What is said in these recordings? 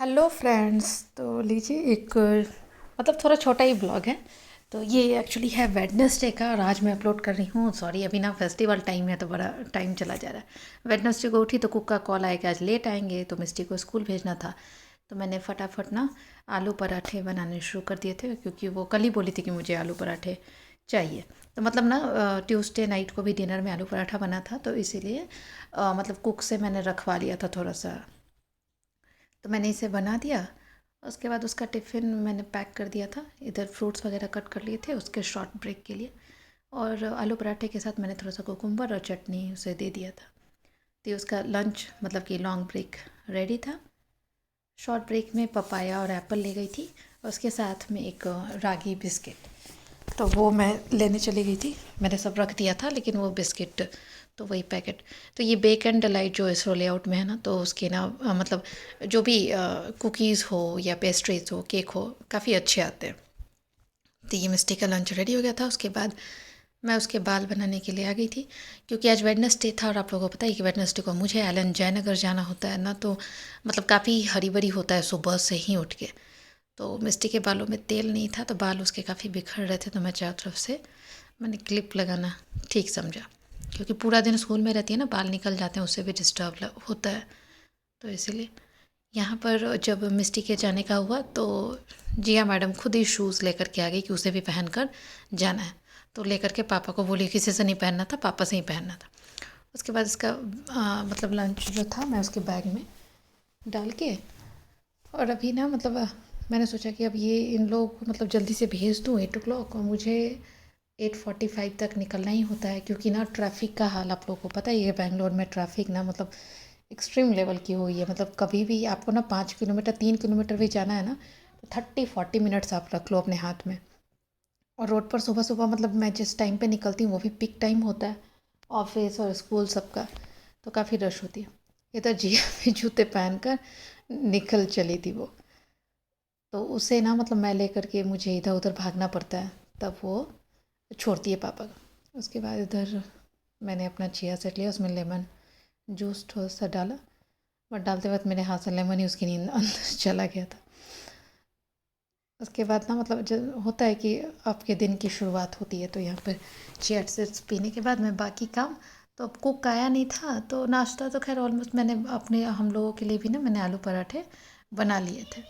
Hello friends. तो लीजिए एक मतलब थोड़ा छोटा ही ब्लॉग है। तो ये एक्चुअली है वेडनेसडे का और आज मैं अपलोड कर रही हूँ। सॉरी, अभी ना फेस्टिवल टाइम है तो बड़ा टाइम चला जा रहा है। वेडनेसडे को उठी तो कुक का कॉल आया कि आज लेट आएंगे, तो मिस्टी को स्कूल भेजना था। तो मैंने फटाफट ना आलू पराठे बनाने शुरू कर दिए थे, क्योंकि वो कल ही बोली थी कि मुझे आलू पराठे चाहिए। तो मतलब ना ट्यूसडे नाइट को भी डिनर में आलू पराठा बना था, तो इसीलिए मतलब कुक से मैंने रखवा लिया था थोड़ा सा। तो मैंने इसे बना दिया। उसके बाद उसका टिफ़िन मैंने पैक कर दिया था। इधर फ्रूट्स वगैरह कट कर लिए थे उसके शॉर्ट ब्रेक के लिए। और आलू पराठे के साथ मैंने थोड़ा सा कुकुम्बर और चटनी उसे दे दिया था। तो उसका लंच मतलब कि लॉन्ग ब्रेक रेडी था। शॉर्ट ब्रेक में पपाया और एप्पल ले गई थी, और उसके साथ में एक रागी बिस्किट। तो वो मैं लेने चली गई थी। मैंने सब रख दिया था, लेकिन वो बिस्किट तो वही पैकेट। तो ये बेक एंड डिलाइट जो इसरो लेआउट में है ना, तो उसके ना मतलब जो भी कुकीज़ हो या पेस्ट्रीज हो, केक हो, काफ़ी अच्छे आते हैं। तो ये मिस्टी का लंच रेडी हो गया था। उसके बाद मैं उसके बाल बनाने के लिए आ गई थी, क्योंकि आज वेडनेसडे था और आप लोगों को पता है कि वेडनेसडे को मुझे एलन जयनगर जाना होता है ना। तो मतलब काफ़ी हरी भरी होता है सुबह से ही उठ के। तो मिस्टी के बालों में तेल नहीं था, तो बाल उसके काफ़ी बिखर रहे थे। तो मैं चारों तरफ से मैंने क्लिप लगाना ठीक समझा, क्योंकि पूरा दिन स्कूल में रहती है ना, बाल निकल जाते हैं, उससे भी डिस्टर्ब होता है। तो इसीलिए यहाँ पर जब मिस्टी के जाने का हुआ तो जिया मैडम खुद ही शूज़ लेकर के आ गई कि उसे भी पहन कर जाना है। तो लेकर के पापा को बोली किसी से नहीं पहनना था, पापा से ही पहनना था। उसके बाद इसका मतलब लंच जो था मैं उसके बैग में डाल के, और अभी ना मतलब मैंने सोचा कि अब ये इन लोगों को मतलब जल्दी से भेज दूँ 8 o'clock, और मुझे 8:45 तक निकलना ही होता है, क्योंकि ना ट्रैफिक का हाल आप लोगों को पता ही है। बेंगलोर में ट्रैफिक ना मतलब एक्सट्रीम लेवल की हुई है। मतलब कभी भी आपको ना 5 किलोमीटर 3 किलोमीटर भी जाना है ना, तो 30-40 मिनट्स आप रख लो अपने हाथ में। और रोड पर सुबह सुबह मतलब मैं जिस टाइम पे निकलती हूँ वो भी पिक टाइम होता है, ऑफिस और स्कूल सबका। तो काफ़ी रश होती है। इधर जिया भी जूते पहन कर निकल चली थी वो। तो उसे ना मतलब मैं लेकर के मुझे इधर उधर भागना पड़ता है, तब वो छोड़ती है पापा को। उसके बाद इधर मैंने अपना चिया सेट लिया, उसमें लेमन जूस थोड़ा सा डाला, बट डालते वक्त मेरे हाथ से लेमन ही उसकी नींद अंदर चला गया था। उसके बाद ना मतलब जब होता है कि आपके दिन की शुरुआत होती है, तो यहाँ पर चिया सीड्स पीने के बाद मैं बाकी काम। तो अब कुक आया नहीं था, तो नाश्ता तो खैर ऑलमोस्ट मैंने अपने हम लोगों के लिए भी ना मैंने आलू पराठे बना लिए थे।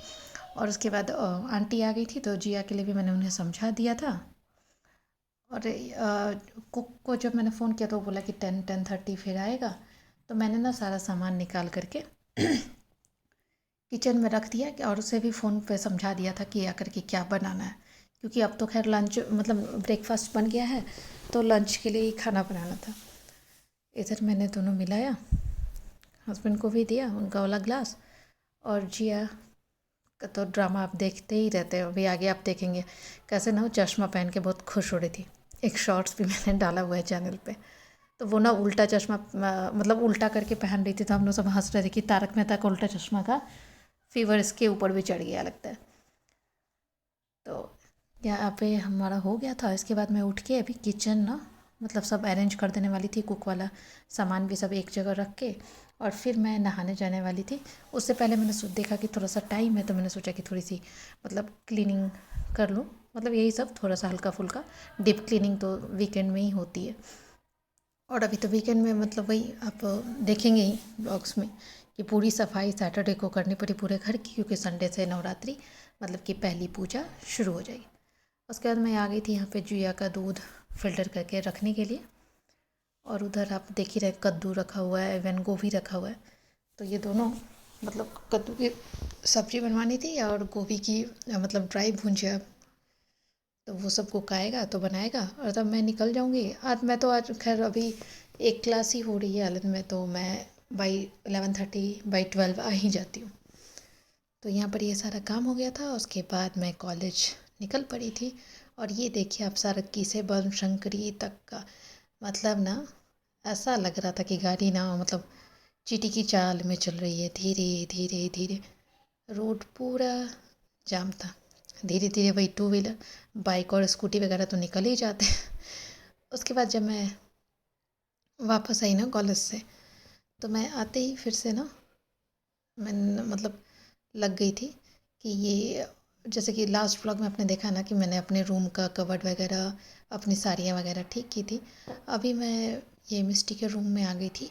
और उसके बाद आंटी आ गई थी, तो जिया के लिए भी मैंने उन्हें समझा दिया था। और कुक को जब मैंने फ़ोन किया तो वो बोला कि 10-10:30 फिर आएगा। तो मैंने ना सारा सामान निकाल करके किचन में रख दिया और उसे भी फ़ोन पे समझा दिया था कि आकर के क्या बनाना है, क्योंकि अब तो खैर लंच मतलब ब्रेकफास्ट बन गया है, तो लंच के लिए ही खाना बनाना था। इधर मैंने दोनों मिलाया, हस्बैंड को भी दिया उनका वाला ग्लास। और जिया का तो ड्रामा आप देखते ही रहते हो, अभी आगे आप देखेंगे कैसे ना वो चश्मा पहन के बहुत खुश हो रही थी। एक शॉर्ट्स भी मैंने डाला हुआ है चैनल पे। तो वो ना उल्टा चश्मा मतलब उल्टा करके पहन रही थी, तो हम लोग सब हंस रहे थे कि तारक मेहता का उल्टा चश्मा का फीवर इसके ऊपर भी चढ़ गया लगता है। तो यहाँ पे हमारा हो गया था। इसके बाद मैं उठ के अभी किचन ना मतलब सब अरेंज कर देने वाली थी, कुक वाला सामान भी सब एक जगह रख के, और फिर मैं नहाने जाने वाली थी। उससे पहले मैंने देखा कि थोड़ा सा टाइम है, तो मैंने सोचा कि थोड़ी सी मतलब क्लीनिंग कर लूँ। मतलब यही सब थोड़ा सा हल्का फुल्का डीप क्लीनिंग तो वीकेंड में ही होती है। और अभी तो वीकेंड में मतलब वही आप देखेंगे ही ब्लॉग्स में कि पूरी सफाई सैटरडे को करनी पड़ी पूरे घर की, क्योंकि संडे से नवरात्रि मतलब कि पहली पूजा शुरू हो जाएगी। उसके बाद मैं आ गई थी यहाँ पे जुया का दूध फिल्टर करके रखने के लिए। और उधर आप देख ही रहे कद्दू रखा हुआ है, इवन गोभी रखा हुआ है। तो ये दोनों मतलब कद्दू की सब्ज़ी बनवानी थी और गोभी की मतलब ड्राई भुंजिया। तो वो सब कुक आएगा तो बनाएगा, और तब मैं निकल जाऊँगी। आज मैं तो आज खैर अभी एक क्लास ही हो रही है एलन में, तो मैं बाई 11:30 बाई 12 आ ही जाती हूँ। तो यहाँ पर ये सारा काम हो गया था। उसके बाद मैं कॉलेज निकल पड़ी थी। और ये देखिए आप सारक्की से बनशंकरी तक का मतलब ना ऐसा लग रहा था कि गाड़ी ना मतलब चींटी की चाल में चल रही है, धीरे धीरे धीरे। रोड पूरा जाम था। धीरे धीरे वही टू व्हीलर बाइक और स्कूटी वगैरह तो निकल ही जाते हैं। उसके बाद जब मैं वापस आई ना कॉलेज से, तो मैं आते ही फिर से ना मैं मतलब लग गई थी कि ये, जैसे कि लास्ट व्लॉग में आपने देखा ना कि मैंने अपने रूम का कबर्ड वगैरह, अपनी साड़ियाँ वगैरह ठीक की थी। अभी मैं ये मिस्टी के रूम में आ गई थी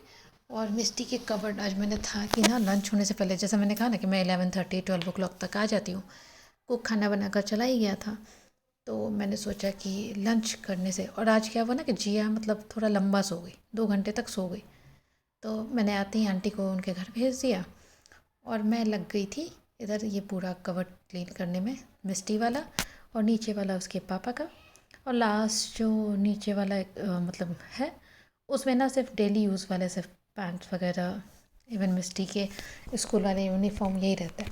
और मिस्टी के कबर्ड आज मैंने था कि ना लंच होने से पहले, जैसे मैंने कहा ना कि मैं 11:30 12 o'clock तक आ जाती हूँ, कुक खाना बनाकर चला ही गया था। तो मैंने सोचा कि लंच करने से, और आज क्या हुआ ना कि जिया मतलब थोड़ा लंबा सो गई, 2 घंटे तक सो गई। तो मैंने आते ही आंटी को उनके घर भेज दिया और मैं लग गई थी इधर ये पूरा कवर क्लीन करने में, मिस्टी वाला और नीचे वाला उसके पापा का, और लास्ट जो नीचे वाला मतलब है उसमें ना सिर्फ डेली यूज़ वाले सिर्फ पैंट्स वगैरह, इवन मिस्टी के स्कूल वाले यूनिफॉर्म यही रहता है।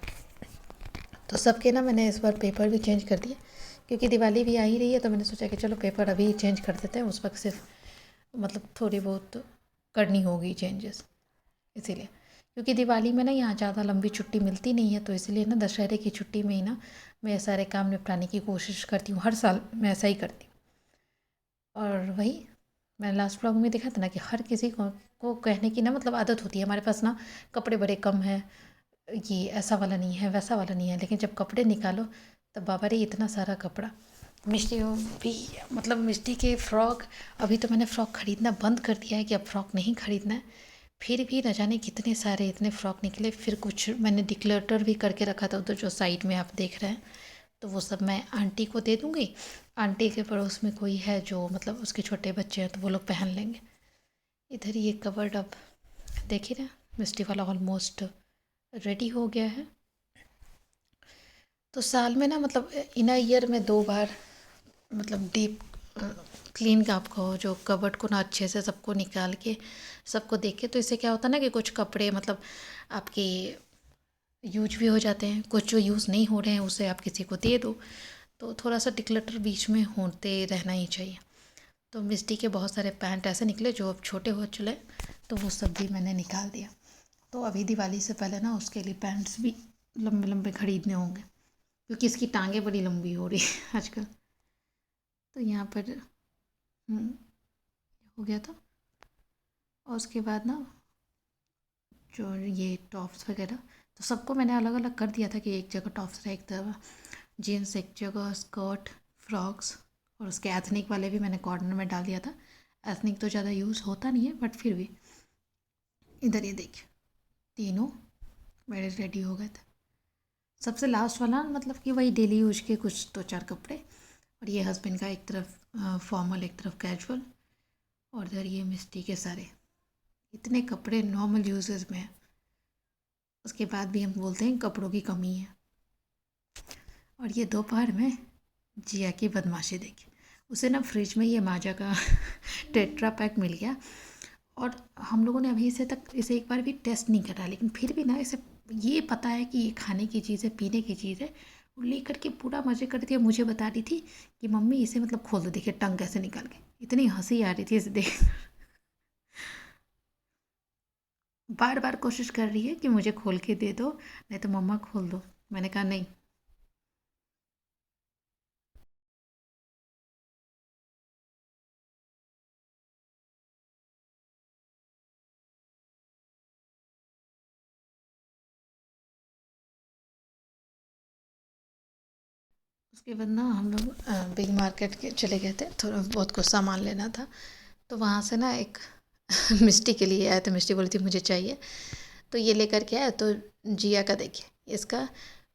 तो सबके ना मैंने इस बार पेपर भी चेंज कर दिए क्योंकि दिवाली भी आ ही रही है, तो मैंने सोचा कि चलो पेपर अभी चेंज कर देते हैं, उस वक्त सिर्फ मतलब थोड़ी बहुत करनी होगी चेंजेस, इसीलिए। क्योंकि दिवाली में ना यहाँ ज़्यादा लंबी छुट्टी मिलती नहीं है, तो इसलिए ना दशहरे की छुट्टी में ही ना मैं सारे काम निपटाने की कोशिश करती हूँ, हर साल मैं ऐसा ही करती हूँ। और वही मैंने लास्ट ब्लॉग में देखा था ना कि हर किसी को कहने की ना मतलब आदत होती है, हमारे पास ना कपड़े बड़े कम हैं, ये ऐसा वाला नहीं है वैसा वाला नहीं है, लेकिन जब कपड़े निकालो तब बाबा रे इतना सारा कपड़ा। मिष्टी भी मतलब मिष्टी के फ़्रॉक, अभी तो मैंने फ़्रॉक ख़रीदना बंद कर दिया है कि अब फ़्रॉक नहीं ख़रीदना है, फिर भी न जाने कितने सारे इतने फ़्रॉक निकले। फिर कुछ मैंने डिक्लटर भी करके रखा था उधर जो साइड में आप देख रहे हैं, तो वो सब मैं आंटी को दे दूँगी। आंटी के पड़ोस में कोई है जो मतलब उसके छोटे बच्चे हैं तो वो लोग पहन लेंगे। इधर ये कवर्ड अब देख ही रहे हैं, मिस्टी वाला ऑलमोस्ट रेडी हो गया है। तो साल में ना मतलब इन अ ईयर में 2 बार मतलब डीप क्लीन का आपको जो कबर्ड को ना अच्छे से सबको निकाल के सबको देख के, तो इससे क्या होता है ना कि कुछ कपड़े मतलब आपके यूज भी हो जाते हैं, कुछ जो यूज़ नहीं हो रहे हैं उसे आप किसी को दे दो, तो थोड़ा सा डिक्लटर बीच में होते रहना ही चाहिए। तो मिस्टी के बहुत सारे पैंट ऐसे निकले जो अब छोटे हो चले, तो वो सब भी मैंने निकाल दिया। तो अभी दिवाली से पहले ना उसके लिए पैंट्स भी लंबे लंबे ख़रीदने होंगे क्योंकि इसकी टांगें बड़ी लंबी हो रही है आजकल। तो यहाँ पर हो गया था। और उसके बाद ना जो ये टॉप्स वगैरह, तो सबको मैंने अलग अलग कर दिया था कि एक जगह टॉप्स रहे, एक जगह जीन्स, एक जगह स्कर्ट, फ्रॉक्स, और उसके एथनिक वाले भी मैंने कॉर्नर में डाल दिया था। एथनिक तो ज़्यादा यूज़ होता नहीं है बट फिर भी। इधर ये देखिए तीनों मेरे रेडी हो गए थे। सबसे लास्ट वाला मतलब कि वही डेली यूज के कुछ 2 4 कपड़े, और ये हस्बैंड का एक तरफ फॉर्मल एक तरफ कैजुअल, और इधर ये मिस्टी के सारे इतने कपड़े नॉर्मल यूजेस में हैं, उसके बाद भी हम बोलते हैं कपड़ों की कमी है। और ये दोपहर में जिया की बदमाशी देखी, उसे ना फ्रिज में ये माजा का टेट्रा पैक मिल गया, और हम लोगों ने अभी इसे एक बार भी टेस्ट नहीं करा, लेकिन फिर भी ना इसे ये पता है कि ये खाने की चीज़ है, पीने की चीज़ है, वो लेकर के पूरा मज़े कर दिया। मुझे बता रही थी कि मम्मी इसे मतलब खोल दो, देखिए टंग कैसे निकाल के, इतनी हंसी आ रही थी इसे देख। बार बार कोशिश कर रही है कि मुझे खोल के दे दो, नहीं तो मम्मा खोल दो। मैंने कहा नहीं। उसके बाद ना हम लोग बिग मार्केट के चले गए थे, थोड़ा बहुत कुछ सामान लेना था, तो वहाँ से ना एक मिष्टी के लिए आया, तो मिष्टी बोली थी मुझे चाहिए, तो ये लेकर के आया। तो जिया का देखिए, इसका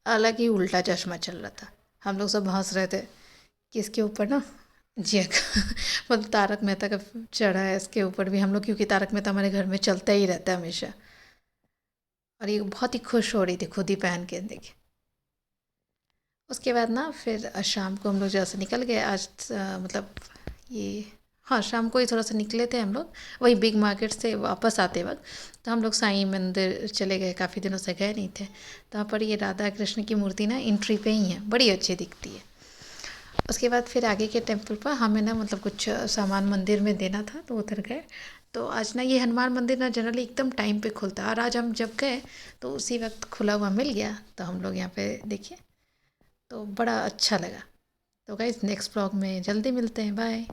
अलग ही उल्टा चश्मा चल रहा था। हम लोग सब हंस रहे थे कि इसके ऊपर ना जिया का मतलब तारक मेहता का चढ़ा है इसके ऊपर भी हम लोग, क्योंकि तारक मेहता हमारे घर में चलता ही रहता है हमेशा। और ये बहुत ही खुश हो रही थी खुद ही पहन के देखिए। उसके बाद ना फिर शाम को हम लोग जैसे निकल गए आज, मतलब ये हाँ शाम को ही थोड़ा सा निकले थे हम लोग, वही बिग मार्केट से वापस आते वक्त तो हम लोग साईं मंदिर चले गए, काफ़ी दिनों से गए नहीं थे। तो वहाँ पर ये राधा कृष्ण की मूर्ति ना एंट्री पे ही है, बड़ी अच्छी दिखती है। उसके बाद फिर आगे के टेम्पल पर हमें ना मतलब कुछ सामान मंदिर में देना था, तो उधर गए। तो आज ना ये हनुमान मंदिर ना जनरली एकदम टाइम पे खुलता है, और आज हम जब गए तो उसी वक्त खुला हुआ मिल गया, तो हम लोग यहाँ पे देखिए तो बड़ा अच्छा लगा। तो गाइज़ नेक्स्ट ब्लॉग में जल्दी मिलते हैं, बाय।